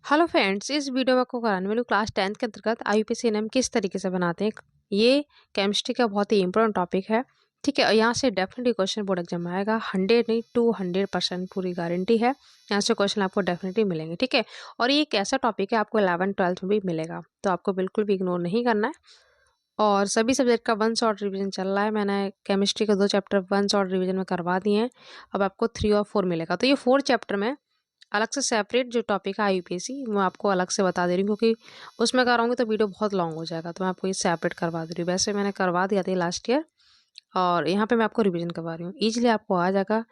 Hello friends, इस video में आपको कराने वाली हूँ क्लास 10th के अंतर्गत आईयूपीएसी एनएम किस तरीके से बनाते हैं। ये केमिस्ट्री का बहुत ही इंपॉर्टेंट टॉपिक है। ठीक है, और यहाँ से डेफिनेटली क्वेश्चन बोर्ड एग्जाम में आएगा। 100 नहीं 200% पूरी गारंटी है, यहाँ से क्वेश्चन आपको डेफिनेटली मिलेंगे। ठीक है, और ये एक ऐसा टॉपिक है आपको 11th-12th में भी मिलेगा, तो आपको बिल्कुल भी इग्नोर नहीं करना है। और सभी सब्जेक्ट का वन शॉट रिवीजन चल रहा है। मैंने केमिस्ट्री के 2 चैप्टर वन शॉट रिवीजन में करवा दिए हैं। अब आपको 3 और 4 मिलेगा। तो ये 4 चैप्टर में अलग से सेपरेट जो टॉपिक है आईयूपीएसी, मैं आपको अलग से बता दे रही हूँ, क्योंकि उसमें कराऊंगी तो वीडियो बहुत लॉन्ग हो जाएगा। तो मैं आपको ये सेपरेट करवा दे रही हूँ। वैसे मैंने करवा दिया था लास्ट ईयर, और यहाँ पे मैं आपको रिवीजन करवा रही हूँ। ईजिली आपको आ जाएगा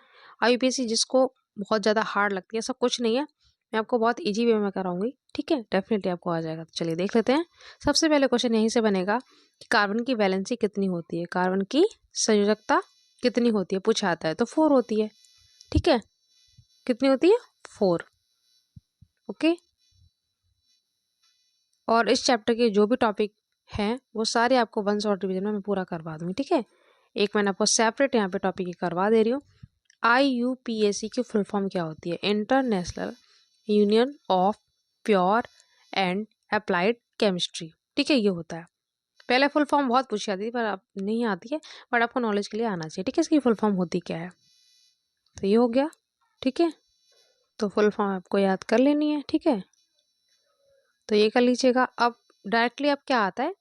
आईयूपीएसी। जिसको बहुत ज़्यादा हार्ड लगती है, ऐसा कुछ नहीं है, मैं आपको बहुत ईजी वे में कराऊंगी। ठीक है, डेफिनेटली आपको आ जाएगा। तो चलिए देख लेते हैं। सबसे पहले क्वेश्चन यहीं से बनेगा कि कार्बन की वैलेंसी कितनी होती है, कार्बन की संयोजकता कितनी होती है, पूछा आता है। तो 4 होती है। ठीक है, कितनी होती है? 4। ओके, और इस चैप्टर के जो भी टॉपिक हैं वो सारे आपको वन शॉट रिवीजन में मैं पूरा करवा दूंगी। ठीक है, एक मैंने आपको सेपरेट यहाँ पे टॉपिक करवा दे रही हूँ। आईयूपीएसी की फुल फॉर्म क्या होती है? International union of pure and applied chemistry. ठीक है, ये होता है। पहले फुल फॉर्म बहुत पूछी जाती थी, पर अब नहीं आती है, बट आपको नॉलेज के लिए आना चाहिए। ठीक है, इसकी फुल फॉर्म होती क्या है? तो ये हो गया। ठीक है, तो फुल फॉर्म आपको याद कर लेनी है। ठीक है, तो ये कर लीजिएगा। अब डायरेक्टली अब क्या आता है,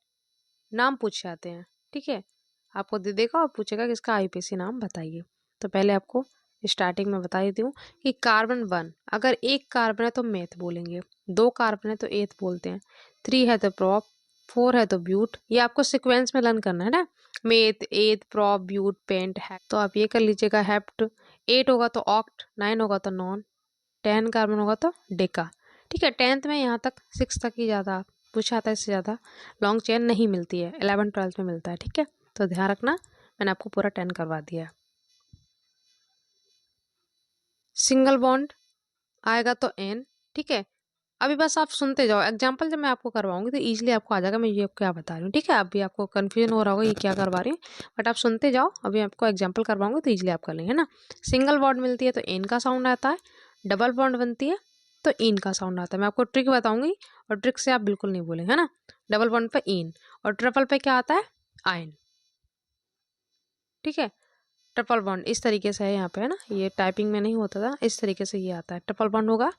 नाम पूछ जाते हैं। ठीक है, आपको दे देगा और पूछेगा कि इसका आईयूपीएसी नाम बताइए। तो पहले आपको स्टार्टिंग में बता देती हूँ कि कार्बन 1, अगर एक कार्बन है तो मेथ बोलेंगे, 2 कार्बन है तो एथ बोलते हैं, 3 है तो प्रॉप, 4 है तो ब्यूट। ये आपको सिक्वेंस में लर्न करना है ना, मेथ, एथ, प्रॉप, ब्यूट, पेंट, है। तो आप ये कर लीजिएगा। हेप्ट 8 होगा तो ऑक्ट, 9 होगा तो नॉन, 10 कार्बन होगा तो डेका। ठीक है, 10th में यहाँ तक, 6 तक ही ज़्यादा पूछा आता है, इससे ज़्यादा लॉन्ग चेन नहीं मिलती है, 11th-12th में मिलता है। ठीक है, तो ध्यान रखना, मैंने आपको पूरा 10 करवा दिया है। सिंगल बॉन्ड आएगा तो एन। ठीक है, अभी बस आप सुनते जाओ। एग्जाम्पल जब मैं आपको करवाऊंगी तो ईजिली आपको आ जाएगा मैं ये क्या बता रही हूँ। ठीक है, अभी आपको कन्फ्यूजन हो रहा होगा ये क्या करवा रही हूँ, बट आप सुनते जाओ। अभी आपको एग्जाम्पल करवाऊंगी तो ईजिली आप कर लेंगे ना। सिंगल बॉन्ड मिलती है तो एन का साउंड आता है, डबल बॉन्ड बनती है तो इन का साउंड आता है। मैं आपको ट्रिक बताऊंगी, और ट्रिक से आप बिल्कुल नहीं बोलेंगे, है ना। डबल बॉन्ड पे इन, और ट्रिपल पे क्या आता है? आयन। ठीक है, ट्रिपल बॉन्ड इस तरीके से है यहाँ पे, है ना, ये टाइपिंग में नहीं होता था, इस तरीके से ये आता है। ट्रिपल बॉन्ड होगा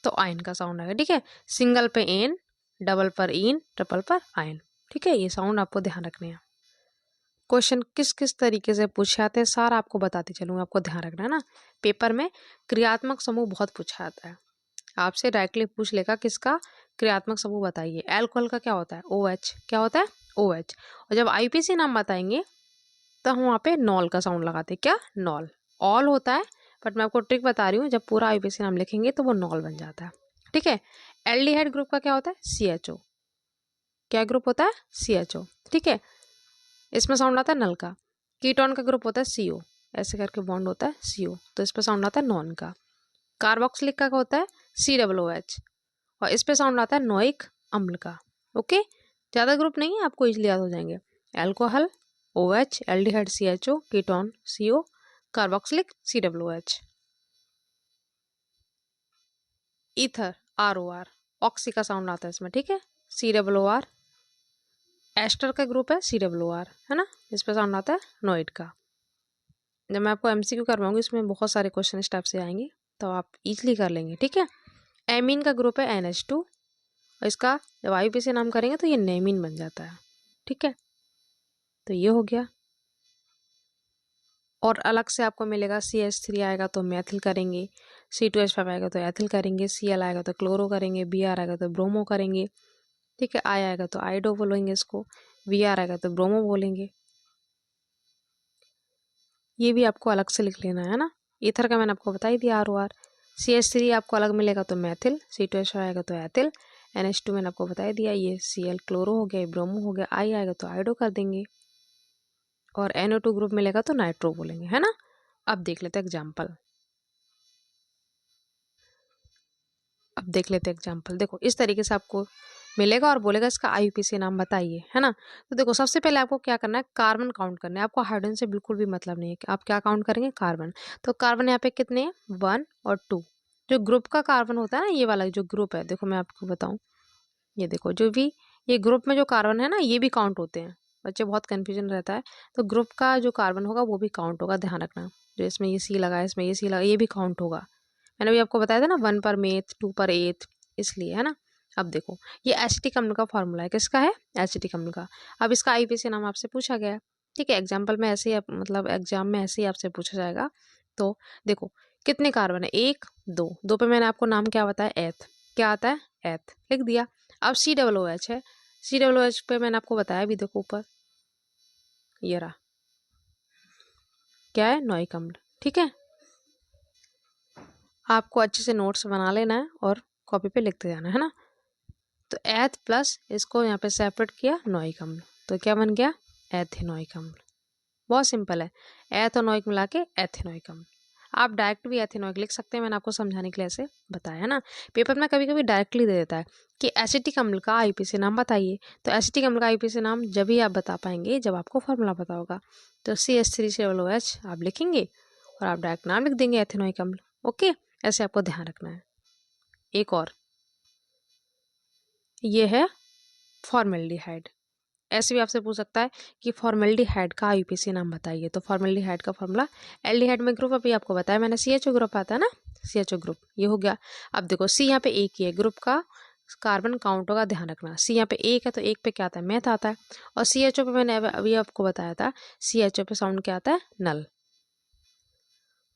तो आयन का साउंड आएगा। ठीक है, सिंगल पे एन, डबल पर इन, ट्रिपल पर आयन। ठीक है, ये साउंड आपको ध्यान रखने हैं। क्वेश्चन किस किस तरीके से पूछे जाते हैं सारा आपको बताते चलूंगा, आपको ध्यान रखना है ना। पेपर में क्रियात्मक समूह बहुत पूछा जाता है, आपसे डायरेक्टली पूछ लेगा किसका क्रियात्मक समूह बताइए। एल्कोहल का क्या होता है? OH। क्या होता है? OH। और जब आईयूपीएसी नाम बताएंगे तो हम वहाँ पे नॉल का साउंड लगाते हैं। क्या? नॉल। ऑल होता है, बट मैं आपको ट्रिक बता रही हूँ, जब पूरा आईयूपीएसी नाम लिखेंगे तो वो नॉल बन जाता है। ठीक है, एल्डिहाइड ग्रुप का क्या होता है? CHO। क्या ग्रुप होता है? CHO। ठीक है, इसमें साउंड आता है नल का। कीटोन का ग्रुप होता है CO, ऐसे करके बॉन्ड होता है CO, तो इस पर साउंड आता है नॉन का। कार्बोक्सिलिक का होता है COOH, और इस पे साउंड आता है नोइक अम्ल का। ओके, ज़्यादा ग्रुप नहीं है, आपको इजिली याद हो जाएंगे। Alcohol OH, aldehyde CHO, ketone CO, carboxylic COOH। Ether ROR, oxy का साउंड आता है इसमें। ठीक है, COOR। एस्टर का ग्रुप है COOR, है ना, इस पे साउंड आता है नोइड का। जब मैं आपको MCQ करवाऊंगी इसमें बहुत सारे क्वेश्चन इस टाइप से आएंगे, तो आप इजिली कर लेंगे। ठीक है, एमीन का ग्रुप है NH2, और इसका जब आईयूपीएसी नाम करेंगे तो ये नेमीन बन जाता है। ठीक है, तो ये हो गया। और अलग से आपको मिलेगा CH3 आएगा तो मैथिल करेंगे, C2H5 आएगा तो एथिल करेंगे, Cl आएगा तो क्लोरो करेंगे, Br आएगा तो ब्रोमो करेंगे। ठीक है, I आएगा तो आइडो बोलेंगे इसको, Vr आएगा तो ब्रोमो बोलेंगे। ये भी आपको अलग से लिख लेना है ना। ईथर का मैंने आपको बता ही दिया ROR। CH3 आपको अलग मिलेगा तो मैथिल, C2H5 आएगा तो एथिल, NH2 मैंने आपको बता ही दिया, ये Cl क्लोरो हो गया, ये ब्रोमो हो गया, I आएगा तो आइडो कर देंगे, और NO2 ग्रुप मिलेगा तो नाइट्रो बोलेंगे, है ना। अब देख लेते हैं एग्जाम्पल। अब देख लेते हैं एग्जाम्पल। देखो इस तरीके से आपको मिलेगा और बोलेगा इसका आईयूपीएसी नाम बताइए, है ना। तो देखो सबसे पहले आपको क्या करना है, कार्बन काउंट करना है। आपको हाइड्रोजन से बिल्कुल भी मतलब नहीं है कि आप क्या काउंट करेंगे, कार्बन। तो कार्बन यहाँ पे कितने हैं? 1 और 2। जो ग्रुप का कार्बन होता है ना, ये वाला जो ग्रुप है, देखो मैं आपको बताऊं, ये देखो जो भी ये ग्रुप में जो कार्बन है ना, ये भी काउंट होते हैं। बच्चे बहुत कंफ्यूजन रहता है, तो ग्रुप का जो कार्बन होगा वो भी काउंट होगा, ध्यान रखना। जो इसमें ये सी लगा है, इसमें ये सी लगा, ये भी काउंट होगा। मैंने भी आपको बताया था ना 1 पर मेथ 2 पर एथ, इसलिए है ना। अब देखो ये एसिटिक अम्ल का फॉर्मूला है, किसका है? एसिटिक अम्ल का। अब इसका आईपीसी नाम आपसे पूछा गया है, ठीक है। एग्जाम्पल में ऐसे ही मतलब एग्जाम में ऐसे ही आपसे पूछा जाएगा। तो देखो कितने कार्बन है, 1 2, 2 पे मैंने आपको नाम क्या बताया, एथ, क्या आता है, एथ, लिख दिया। अब COOH है, COOH पे मैंने आपको बताया भी, देखो ऊपर ये रहा, क्या है, नोइक अम्ल, ठीक है। आपको अच्छे से नोट्स बना लेना है और कॉपी पे लिखते जाना है ना। तो एथ प्लस इसको यहाँ पे सेपरेट किया, नोइक अम्ल, तो क्या बन गया, एथेनोइक अम्ल। बहुत सिंपल है, एथ और नोइक मिला के एथेनोइक अम्ल। आप डायरेक्ट भी एथेनोइक लिख सकते हैं, मैंने आपको समझाने के लिए ऐसे बताया है ना। पेपर में कभी कभी डायरेक्टली दे देता है कि एसिटिक अम्ल का आईपीसी नाम बताइए, तो एसिटिक अम्ल का आईपीसी नाम जब ही आप बता पाएंगे जब आपको फॉर्मूला पता होगा। तो CH3COOH आप लिखेंगे और आप डायरेक्ट नाम लिख देंगे, एथेनोइक अम्ल। ओके, ऐसे आपको ध्यान रखना है। एक और ये है फॉर्मेल्डिहाइड। ऐसे भी आपसे पूछ सकता है कि फॉर्मेल्डिहाइड का आईपीसी नाम बताइए, तो फॉर्मेल्डिहाइड का फॉर्मूला, एल्डिहाइड में ग्रुप अभी आपको बताया मैंने, CHO ग्रुप आता है ना, CHO ग्रुप, ये हो गया। अब देखो C यहाँ पे एक ही है, ग्रुप का कार्बन काउंट होगा, ध्यान रखना। C यहाँ पे एक है तो एक पे क्या आता है, मेथ आता है। और CHO पे मैंने अभी आपको बताया था, CHO पे साउंड क्या आता है, नल।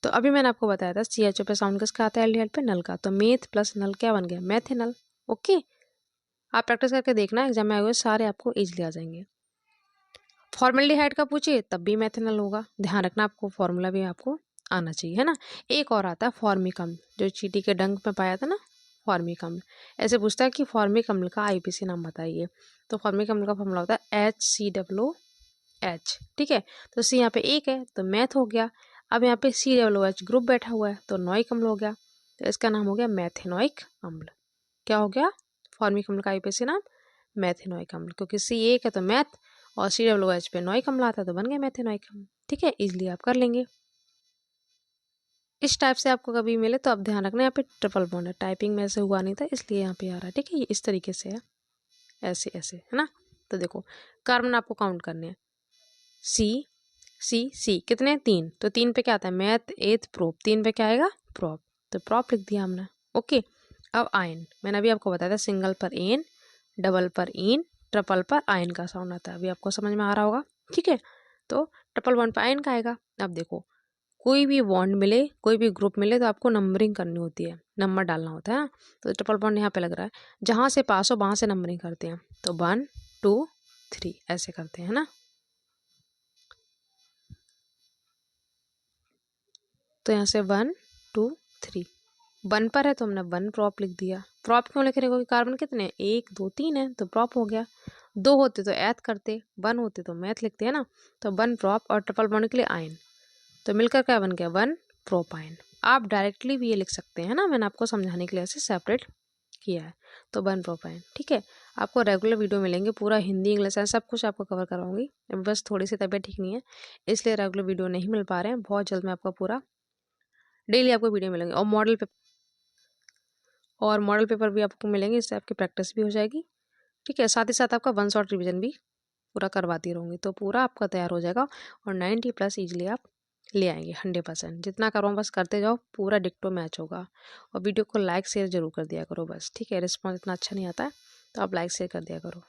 तो अभी मैंने आपको बताया था CHO पे साउंड किसका आता है, एल्डिहाइड पे नल का। तो मेथ प्लस नल क्या बन गया, मैथेनल। ओके, आप प्रैक्टिस करके देखना, एग्जाम में आए हुए सारे आपको इजीली आ जाएंगे। फॉर्मेल्डिहाइड का पूछिए तब भी मैथेनल होगा, ध्यान रखना, आपको फॉर्मूला भी आपको आना चाहिए, है ना। एक और आता है फॉर्मिक अम्ल, जो चींटी के डंक में पाया था ना, फॉर्मिक अम्ल। ऐसे पूछता है कि फॉर्मिक अम्ल का आईपीसी नाम बताइए, तो फॉर्मिक अम्ल का फॉर्मूला होता है HCOOH, ठीक है। तो C यहाँ पे एक है तो मैथ हो गया। अब यहाँ पे COOH ग्रुप बैठा हुआ है तो नोइक अम्ल हो गया, तो इसका नाम हो गया मैथेनोइक अम्ल। क्या हो गया, फॉर्मिक अम्ल का आईपीसी नाम मैथेनोइक अम्ल, क्योंकि C एक है तो मैथ और COOH पे नोइक अम्ल आता है तो बन गया मैथेनोइक अम्ल, ठीक है। इजीली आप कर लेंगे। इस टाइप से आपको कभी मिले तो आप ध्यान रखना, यहाँ पे ट्रिपल बॉन्ड है, टाइपिंग में ऐसे हुआ नहीं था इसलिए यहाँ पे आ रहा है, ठीक है। ये इस तरीके से है, ऐसे ऐसे, है ना। तो देखो कार्बन आपको काउंट करने हैं, सी सी सी कितने, 3, तो 3 पे क्या आता है, मैथ एथ प्रोप, 3 पे क्या आएगा, प्रोप, तो प्रोप लिख दिया हमने। ओके, अब आयन, मैंने अभी आपको बताया था सिंगल पर एन, डबल पर इन, ट्रिपल पर आयन का साउंड आता है, अभी आपको समझ में आ रहा होगा, ठीक है। तो ट्रिपल बॉन्ड पर आयन का आएगा। अब देखो कोई भी बॉन्ड मिले, कोई भी ग्रुप मिले तो आपको नंबरिंग करनी होती है, नंबर डालना होता है ना। तो ट्रिपल बॉन्ड यहाँ पे लग रहा है, जहाँ से पास हो वहाँ से नंबरिंग करते हैं, तो 1 2 3 ऐसे करते हैं ना। तो यहाँ से 1 2 3, 1 पर है तो हमने 1 प्रॉप लिख दिया। प्रॉप क्यों लिख रहे, क्योंकि कार्बन कितने, 1 2 3 है तो प्रॉप हो गया। 2 होते तो एथ करते, 1 होते तो मैथ लिखते हैं ना। तो 1 प्रॉप और ट्रिपल बॉन्ड के लिए आयन, तो मिलकर क्या बन गया, 1 प्रोपाइन। आप डायरेक्टली भी ये लिख सकते हैं ना, मैंने आपको समझाने के लिए ऐसे सेपरेट किया है। तो 1 प्रोपाइन, ठीक है। आपको रेगुलर वीडियो मिलेंगे, पूरा हिंदी इंग्लिश सब कुछ आपको कवर करवाऊंगी, बस थोड़ी सी तबीयत ठीक नहीं है इसलिए रेगुलर वीडियो नहीं मिल पा रहे हैं। बहुत जल्द मैं आपको पूरा डेली आपको वीडियो मिलेंगे, और मॉडल पेपर भी आपको मिलेंगे, इससे आपकी प्रैक्टिस भी हो जाएगी, ठीक है। साथ ही साथ आपका 1 शॉट रिविजन भी पूरा करवाती रहूँगी, तो पूरा आपका तैयार हो जाएगा और 90+ ईजिली आप ले आएंगे 100%। जितना करो बस करते जाओ, पूरा डिक्टो मैच होगा। और वीडियो को लाइक शेयर जरूर कर दिया करो बस, ठीक है। रिस्पॉन्स इतना अच्छा नहीं आता है तो आप लाइक शेयर कर दिया करो।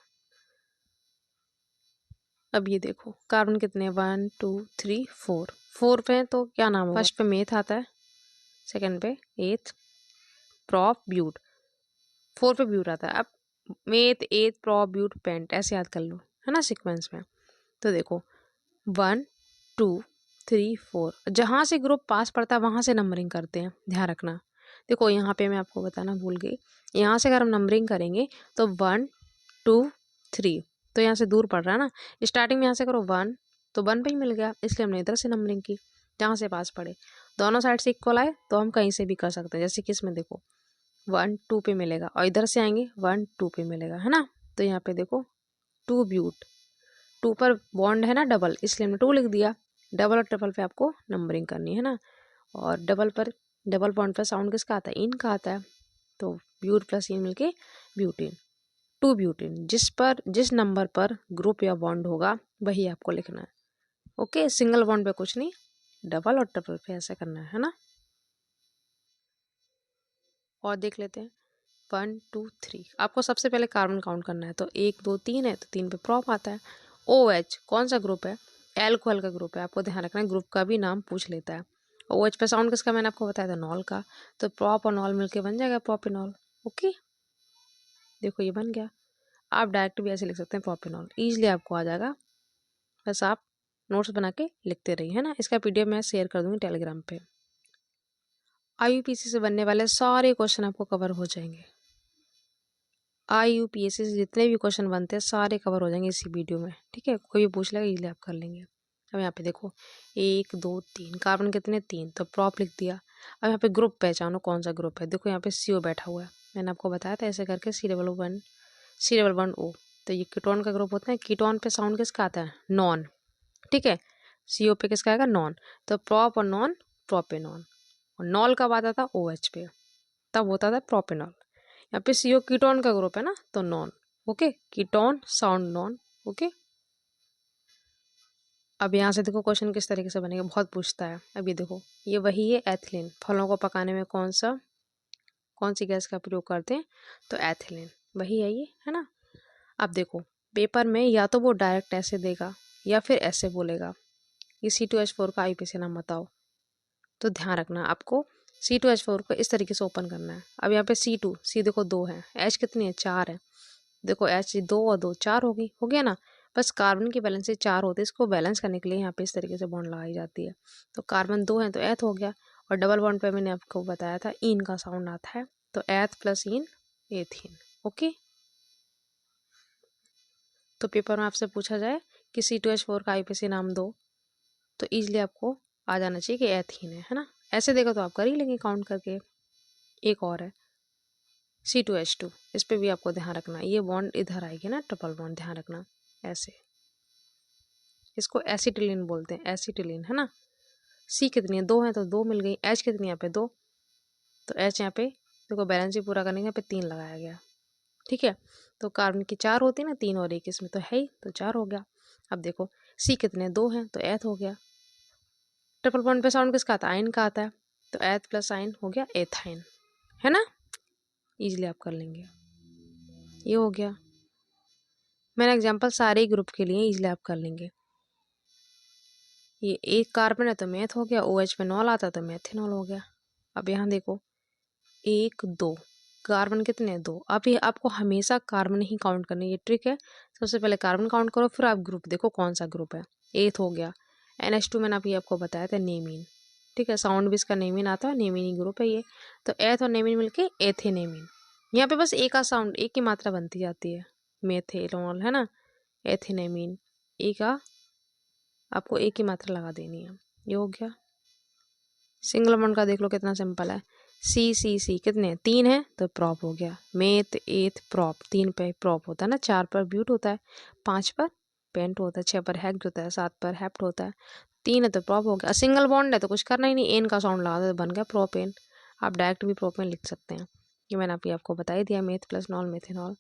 अब ये देखो कार्बन कितने, 1 2 3 4, 4 पे तो क्या नाम होगा, फर्स्ट पे मेथ आता है, सेकंड पे एथ प्रॉप ब्यूट, 4 पे ब्यूट आता है। अब मेथ एथ प्रॉप ब्यूट पेंट ऐसे याद कर लो, है ना, सिक्वेंस में। तो देखो 1 2 3 4, जहाँ से ग्रुप पास पड़ता है वहाँ से नंबरिंग करते हैं, ध्यान रखना। देखो यहाँ पे मैं आपको बताना भूल गई, यहाँ से अगर हम नंबरिंग करेंगे तो 1 2 3, तो यहाँ से दूर पड़ रहा है ना, स्टार्टिंग में यहाँ से करो 1 तो 1 पे ही मिल गया, इसलिए हमने इधर से नंबरिंग की, जहाँ से पास पड़े। दोनों साइड से इक्वल आए तो हम कहीं से भी कर सकते हैं, जैसे कि इसमें देखो 1 2 पे मिलेगा और इधर से आएंगे 1 2 पे मिलेगा, है ना। तो यहाँ पे देखो 2 ब्यूट, 2 पर बॉन्ड है ना डबल, इसलिए हमने 2 लिख दिया। डबल और ट्रिपल पे आपको नंबरिंग करनी है ना, और डबल पर डबल बॉन्ड पे साउंड किसका आता है, इन का आता है, तो ब्यूट प्लस इन मिलके ब्यूटीन, टू ब्यूटीन। जिस नंबर पर ग्रुप या बॉन्ड होगा वही आपको लिखना है। ओके, सिंगल बॉन्ड पे कुछ नहीं, डबल और ट्रिपल पे ऐसा करना है ना। और देख लेते हैं 1 2 3। आपको सबसे पहले कार्बन काउंट करना है, तो 1 2 3 है, तो 3 पे प्रॉप आता है। OH कौन सा ग्रुप है, एल्कोहल का ग्रुप है, आपको ध्यान रखना है, ग्रुप का भी नाम पूछ लेता है। OH पे साउंड किसका मैंने आपको बताया था, नॉल का, तो प्रॉप और नॉल मिलके बन जाएगा प्रोपेनॉल। ओके, देखो ये बन गया। आप डायरेक्ट भी ऐसे लिख सकते हैं प्रोपेनॉल, ईजिली आपको आ जाएगा। बस आप नोट्स बना के लिखते रहिए, है ना। इसका PDF मैं शेयर कर दूंगी टेलीग्राम पे। IUPAC से बनने वाले सारे क्वेश्चन आपको कवर हो जाएंगे। IUPAC से जितने भी क्वेश्चन बनते हैं सारे कवर हो जाएंगे इसी वीडियो में, ठीक है। कोई भी पूछ लेगा इजीली आप कर लेंगे। अब यहाँ पे देखो 1 2 3, कार्बन कितने 3, तो प्रॉप लिख दिया। अब यहाँ पे ग्रुप पहचानो कौन सा ग्रुप है, देखो यहाँ पे CO बैठा हुआ है, मैंने आपको बताया था ऐसे करके C11O, तो ये कीटोन का ग्रुप होता है। कीटोन पे साउंड किसका आता है, नॉन, ठीक है। CO पे किसका आएगा, नॉन, तो प्रॉप और नॉन प्रोपेनॉन। और नॉल कब आता था, OH पे, तब होता था प्रोपेनॉल। यहाँ पे CO कीटोन का ग्रुप है ना, तो non. Okay, ketone sound non. Okay, अब यहाँ से देखो क्वेश्चन किस तरीके से बनेगा, बहुत पूछता है। अब ये देखो, ये वही है एथिलीन। फलों को पकाने में कौन सी गैस का प्रयोग करते हैं, तो एथिलीन वही है ये, है ना। अब देखो पेपर में या तो वो डायरेक्ट ऐसे देगा या फिर ऐसे बोलेगा, ये C2H4 का IUPAC नाम बताओ। तो ध्यान रखना आपको C2H4 को इस तरीके से ओपन करना है। अब यहाँ पे C देखो 2 है, H कितनी है, 4 है, देखो H 2 और 2 4 होगी, हो गया ना। बस कार्बन की बैलेंस से 4 होते हैं, इसको बैलेंस करने के लिए यहाँ पे इस तरीके से बॉन्ड लगाई जाती है। तो कार्बन 2 है तो एथ हो गया। और डबल बॉन्ड पे मैंने आपको बताया था इन का साउंड आता है, तो एथ प्लस इन एथीन। ओके, तो पेपर में आपसे पूछा जाए कि C2H4 का IUPAC नाम दो, तो ईजिली आपको आ जाना चाहिए कि एथीन है ना। ऐसे देखो तो आप कर ही लेंगे काउंट करके। एक और है C2H2, इस पे भी आपको ध्यान रखना, ये बॉन्ड इधर आएगी ना, ट्रिपल बॉन्ड, ध्यान रखना ऐसे। इसको एसिटिलीन बोलते हैं, एसिटिलीन, है ना। C कितनी है, 2 है, तो 2 मिल गई। H कितनी है यहाँ पे, 2, तो H यहाँ पे देखो बैलेंस ही पूरा करने के यहाँ पे 3 लगाया गया, ठीक है। तो कार्बन की 4 होती है ना, 3 और 1 इसमें तो है ही, तो 4 हो गया। अब देखो C कितने, 2 है, तो एथ हो गया। ट्रिपल बॉन्ड पे साउंड किसका आता है, आयन का आता है, तो एथ प्लस आयन हो गया एथाइन, है ना। इजीली आप कर लेंगे, ये हो गया। मैंने एग्जांपल सारे ही ग्रुप के लिए, इजीली आप कर लेंगे। ये एक कार्बन है तो मेथ हो गया, OH पे नॉल आता तो मेथेनॉल हो गया। अब यहाँ देखो 1 2, कार्बन कितने हैं, 2। अब ये आपको हमेशा कार्बन ही काउंट करनी, ये ट्रिक है। सबसे पहले कार्बन काउंट करो, फिर आप ग्रुप देखो कौन सा ग्रुप है। एथ हो गया। NH2 मैंने अभी आपको बताया था नेमीन, ठीक है, साउंड भी इसका नेमीन आता है, नेमीन ही ग्रुप है ये। तो एथ और नेमीन मिलके एथेनेमीन। यहाँ पे बस एक का साउंड, एक की मात्रा बनती जाती है, मेथेनॉल, है ना, एथेनेमीन, एक का आपको एक ही मात्रा लगा देनी है, ये हो गया। सिंगल बॉन्ड का देख लो कितना सिंपल है, C कितने 3 है, तो प्रॉप हो गया। मेथ एथ प्रॉप, 3 पे प्रॉप होता है ना, 4 पर ब्यूट होता है, 5 पर पेंट होता है, 6 पर हेक्ट होता है, 7 पर हेप्ट होता है, 3 है तो प्रॉप हो गया। सिंगल बॉन्ड है तो कुछ करना ही नहीं, एन का साउंड लगा दो तो बन गया प्रोपेन। आप डायरेक्ट भी प्रोपेन लिख सकते हैं, ये मैंने आपको बता ही दिया, मेथ प्लस नॉल मेथेनॉल।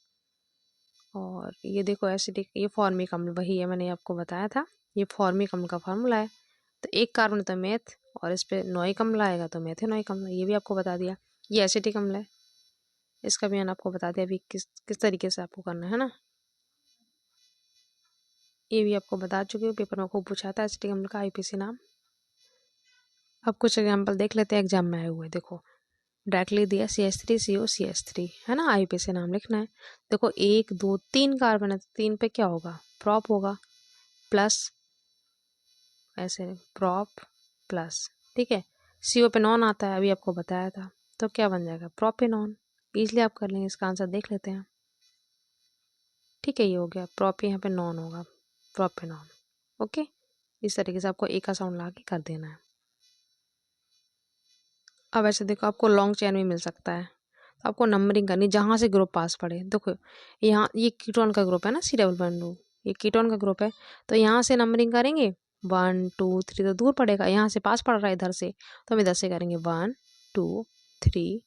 और ये देखो एसिडिक, ये फॉर्मिक अम्ल वही है, मैंने आपको बताया था, ये फॉर्मिक अम्ल का फार्मूला है। तो एक कार्बन तो मेथ, और इस पे नोइक अम्ल आएगा तो मेथेनोइक अम्ल, ये भी आपको बता दिया। ये एसिटिक अम्ल है, इसका भी मैंने आपको बता दिया अभी किस तरीके से आपको करना है ना, ये भी आपको बता चुकी हूँ, पेपर में खूब पूछा था एसिटिक अम्ल का IUPAC नाम। अब कुछ एग्जाम्पल देख लेते हैं, एग्जाम में आए हुए। देखो डायरेक्टली दिया CH3CO CH3, है ना, IUPAC नाम लिखना है। देखो 1 2 3 कार्बन है, तो 3 पे क्या होगा, प्रॉप होगा, प्लस ऐसे प्रॉप प्लस, ठीक है। CO पे नॉन आता है, अभी आपको बताया था, तो क्या बन जाएगा, प्रोपेनॉन। इजीली आप कर लेंगे, इसका आंसर देख लेते हैं, ठीक है। ये हो गया प्रॉप, यहाँ पे नॉन होगा, प्रोपेनॉन। ओके, इस तरीके से आपको एक का साउंड ला के कर देना है। अब ऐसे देखो आपको लॉन्ग चेन भी मिल सकता है, तो आपको नंबरिंग करनी जहाँ से ग्रुप पास पड़े। देखो यहाँ ये कीटोन का ग्रुप है ना, C+2, ये कीटोन का ग्रुप है, तो यहाँ से नंबरिंग करेंगे 1 2 3, तो दूर पड़ेगा, यहाँ से पास पड़ रहा है इधर से, तो हम इधर से करेंगे 1 2 3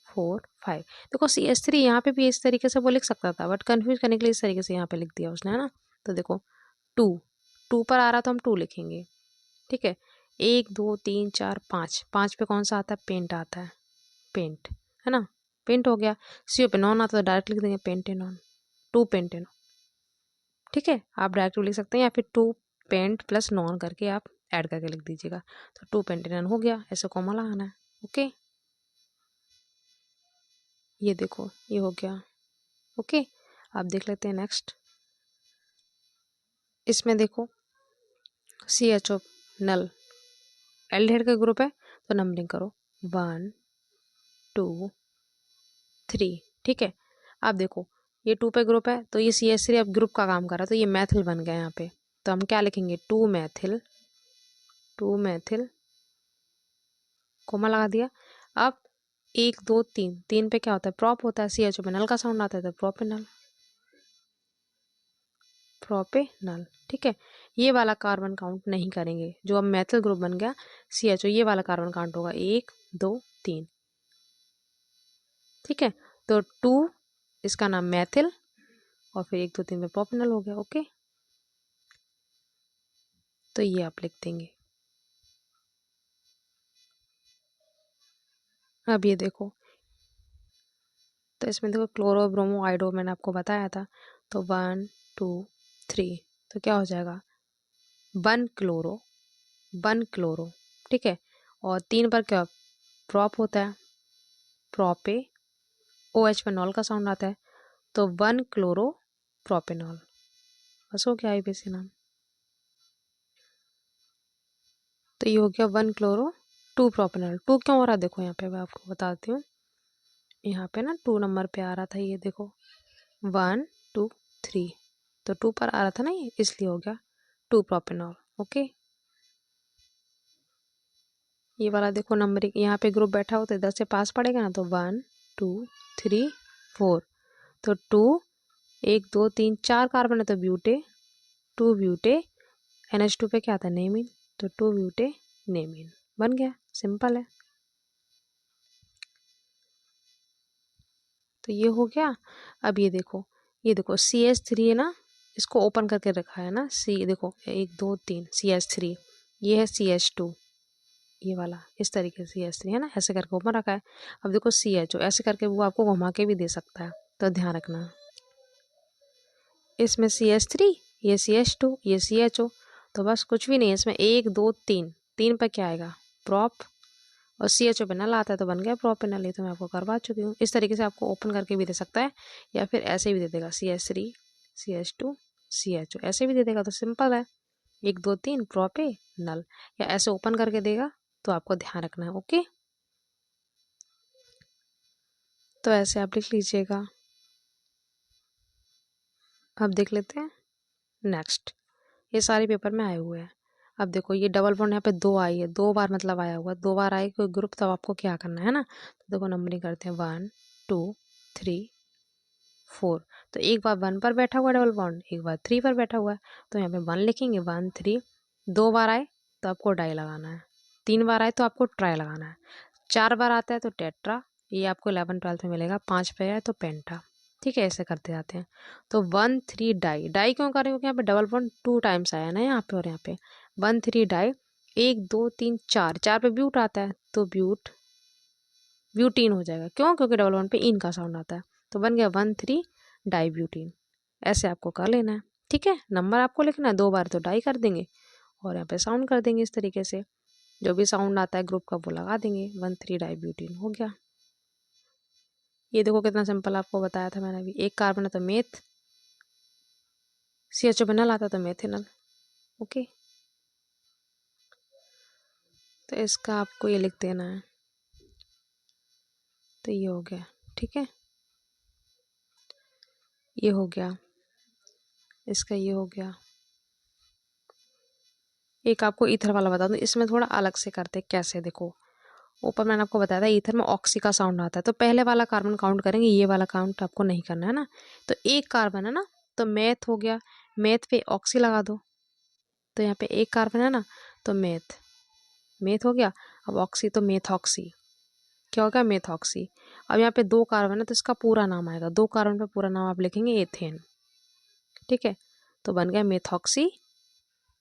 4 5। देखो CH3 यहाँ पे भी इस तरीके से वो लिख सकता था, बट कन्फ्यूज करने के लिए इस तरीके से यहाँ पे लिख दिया उसने, है ना। तो देखो 2 2 पर आ रहा तो हम 2 लिखेंगे, ठीक है। 1 2 3 4 5, 5 पे कौन सा आता है, पेंट आता है, पेंट, है ना, पेंट हो गया। CO पे नॉन आता तो डायरेक्ट लिख देंगे पेंटेनॉन, 2 पेंटेनॉन, ठीक है। आप डायरेक्ट लिख सकते हैं या फिर 2 पेंट प्लस नॉन करके आप ऐड करके लिख दीजिएगा। तो 2 पेंटेनॉन हो गया, ऐसे कॉमा लगाना है, ओके। ये देखो ये हो गया, ओके। आप देख लेते हैं नेक्स्ट। इसमें देखो CHO नल एल्डिहाइड का ग्रुप है, तो नंबरिंग करो 1 2 3, ठीक है। आप देखो ये 2 पे ग्रुप है, तो ये CH3 अब ग्रुप का काम कर रहा है, तो ये मैथिल बन गया यहाँ पे। तो हम क्या लिखेंगे, 2 मैथिल, 2 मैथिल, कोमा लगा दिया। अब 1 2 3, 3 पे क्या होता है, प्रॉप होता है, CHO पे नल का साउंड आता है, तो प्रोपेनल, प्रोपेनल, ठीक है। ये वाला कार्बन काउंट नहीं करेंगे, जो अब मैथिल ग्रुप बन गया CHO, ये वाला कार्बन काउंट होगा 1 2 3, ठीक है। तो 2 इसका नाम मैथिल, और फिर 1 2 3 में प्रोपेनल हो गया, ओके। तो ये आप लिख देंगे। अब ये देखो, तो इसमें देखो क्लोरो ब्रोमो आइडो मैंने आपको बताया था, तो 1 2 3, तो क्या हो जाएगा 1 क्लोरो, 1 क्लोरो, ठीक है। और 3 पर क्या प्रॉप होता है, प्रोपे, OH पर नॉल का साउंड आता है, तो 1 क्लोरो प्रोपेनॉल, बस हो गया IBC नाम। तो ये हो गया 1 क्लोरो 2 प्रोपेनॉल। 2 क्यों हो रहा है, देखो यहाँ पे मैं आपको बताती हूँ। यहाँ पे ना 2 नंबर पे आ रहा था, ये देखो 1 2 3, तो 2 पर आ रहा था ना ये, इसलिए हो गया 2 प्रोपेनॉल, ओके। ये वाला देखो नंबर यहाँ पे ग्रुप बैठा हो तो इधर से पास पड़ेगा ना, तो 1 2 3 4, तो 2 1 2 3 4 कार्बन है, तो ब्यूटे, 2 ब्यूटे, NH2 पे क्या आता है, नेमिन, तो 2 ब्यूटे नेमिन बन गया, सिंपल है। तो ये हो गया। अब ये देखो, ये देखो CH3 है ना, इसको ओपन करके रखा है ना, देखो 1 2 3 CH3, ये है CH2, ये वाला इस तरीके से CH3 है ना, ऐसे करके ओपन रखा है। अब देखो CHO ऐसे करके वो आपको घुमा के भी दे सकता है, तो ध्यान रखना। इसमें CH3, ये CH2, ये CHO, तो बस कुछ भी नहीं है इसमें, 1 2 3, 3 पर क्या आएगा, प्रॉप, और CHO पे नल आता है, तो बन गया प्रोपेनल। ये तो मैं आपको करवा चुकी हूँ। इस तरीके से आपको ओपन करके भी दे सकता है, या फिर ऐसे भी दे देगा CH3 CH2 CHO, ऐसे भी दे देगा, तो सिंपल है 1 2 3 प्रोपे नल, या ऐसे ओपन करके देगा, तो आपको ध्यान रखना है, ओके। तो ऐसे आप लिख लीजिएगा। अब देख लेते हैं नेक्स्ट। ये सारे पेपर में आए हुए हैं। अब देखो ये डबल बॉन्ड यहाँ पे 2 आई है, 2 बार मतलब आया हुआ, 2 बार आए कोई ग्रुप, तब आपको क्या करना है ना। तो देखो नंबरिंग करते हैं 1 2 3 4, तो एक बार 1 पर बैठा हुआ डबल बॉन्ड, एक बार 3 पर बैठा हुआ है, तो यहाँ पे 1 लिखेंगे 1 3, 2 बार आए तो आपको डाई लगाना है, 3 बार आए तो आपको ट्राई लगाना है, 4 बार आता है तो टेट्रा, ये आपको 11 12 में मिलेगा, 5 पे आए तो पेंटा, ठीक है। ऐसे करते जाते हैं। तो 1 3 डाई, डाई क्यों करें, क्योंकि यहाँ पे डबल बॉन्ड 2 टाइम्स आया ना यहाँ पे, और यहाँ पे 1 3 डाई, 1 2 3 4, 4 पे ब्यूट आता है, तो ब्यूटीन हो जाएगा, क्यों, क्योंकि डबल बॉन्ड पे इन का साउंड आता है, तो बन गया 1 3 डाई ब्यूटीन। ऐसे आपको कर लेना है, ठीक है। नंबर आपको लिखना है, 2 बार तो डाई कर देंगे, और यहाँ पे साउंड कर देंगे इस तरीके से, जो भी साउंड आता है ग्रुप का वो लगा देंगे, 1 3 डाई ब्यूटीन हो गया। ये देखो कितना सिंपल आपको बताया था मैंने अभी, एक कार्बन है तो मेथ, CHO बनल आता तो मेथेनल, ओके। तो इसका आपको ये लिख देना है, तो ये हो गया, ठीक है। ये हो गया, इसका ये हो गया। एक आपको ईथर वाला बता दूं, इसमें थोड़ा अलग से करते, कैसे देखो, ऊपर मैंने आपको बताया था ईथर में ऑक्सी का साउंड आता है, तो पहले वाला कार्बन काउंट करेंगे, ये वाला काउंट आपको नहीं करना है ना। तो एक कार्बन है ना, तो मेथ हो गया, मेथ पे ऑक्सी लगा दो, तो यहाँ पे एक कार्बन है ना, तो मेथ, मेथ हो गया। अब ऑक्सी तो मेथॉक्सी, क्या होगा, मेथॉक्सी। अब यहाँ पे 2 कार्बन है तो इसका पूरा नाम आएगा, 2 कार्बन पे पूरा नाम आप लिखेंगे एथेन, ठीक है। तो बन गया मेथॉक्सी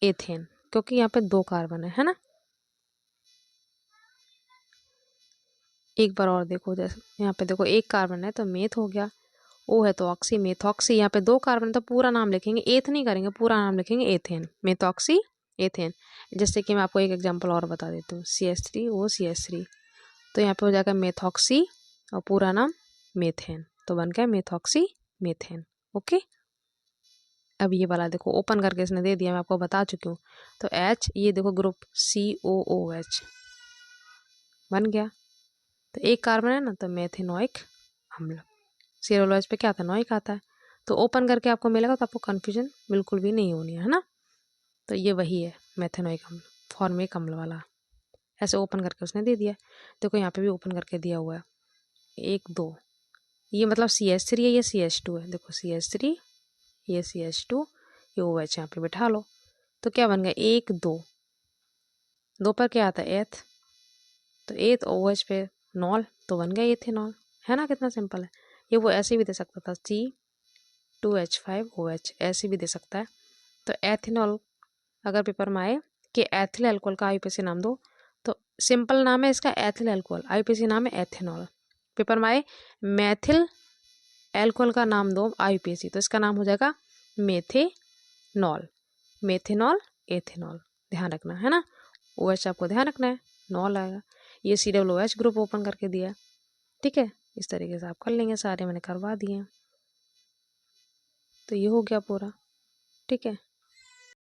एथेन, क्योंकि यहाँ पे 2 कार्बन है ना। एक बार और देखो, जैसे यहाँ पे देखो 1 कार्बन है तो मेथ हो गया, ओ है तो ऑक्सी, मेथॉक्सी। यहाँ पे 2 कार्बन तो पूरा नाम लिखेंगे, एथ नहीं करेंगे, पूरा नाम लिखेंगे एथेन, मेथॉक्सी एथेन। जैसे कि मैं आपको एक एग्जांपल और बता देती हूँ, CH3OCH3, तो यहाँ पे हो जाएगा मेथॉक्सी और पूरा नाम मेथेन, तो बन गया मेथॉक्सी मेथेन। ओके, अब ये वाला देखो ओपन करके इसने दे दिया, मैं आपको बता चुकी हूँ। तो H, ये देखो ग्रुप COOH बन गया, तो 1 कार्बन है ना, तो मेथेनोइक अम्ल। सीरोलोज पे क्या आता है, नोइक आता है। तो ओपन करके आपको मिलेगा, तो आपको कन्फ्यूजन बिल्कुल भी नहीं होनी है ना। तो ये वही है मेथेनोइक अम्ल, फॉर्मिक अम्ल वाला। ऐसे ओपन करके उसने दे दिया। देखो यहाँ पे भी ओपन करके दिया हुआ है 1 2, ये मतलब CH3 है, ये CH2 है। देखो CH3, ये CH2, ये OH यहाँ पे बैठा लो। तो क्या बन गया 1 2, 2 पर क्या आता है एथ, तो एथ OH पे नॉल, तो बन गया एथेनॉल, है ना। कितना सिंपल है। ये वो ऐसे भी दे सकता था, C2H5OH ऐसे भी दे सकता है। तो एथेनॉल अगर पेपर में आए कि एथिल अल्कोहल का आईयूपीएसी नाम दो, तो सिंपल नाम है इसका एथिल अल्कोहल, आईयूपीएसी नाम है एथेनॉल। पेपर में आए मैथिल अल्कोहल का नाम दो आईयूपीएसी, तो इसका नाम हो जाएगा मेथेनॉल, मेथेनॉल एथेनॉल, ध्यान रखना है ना। OH आपको ध्यान रखना है, नॉल आएगा। ये COOH ग्रुप ओपन करके दिया, ठीक है। इस तरीके से आप कर लेंगे, सारे मैंने करवा दिए। तो ये हो गया पूरा, ठीक है।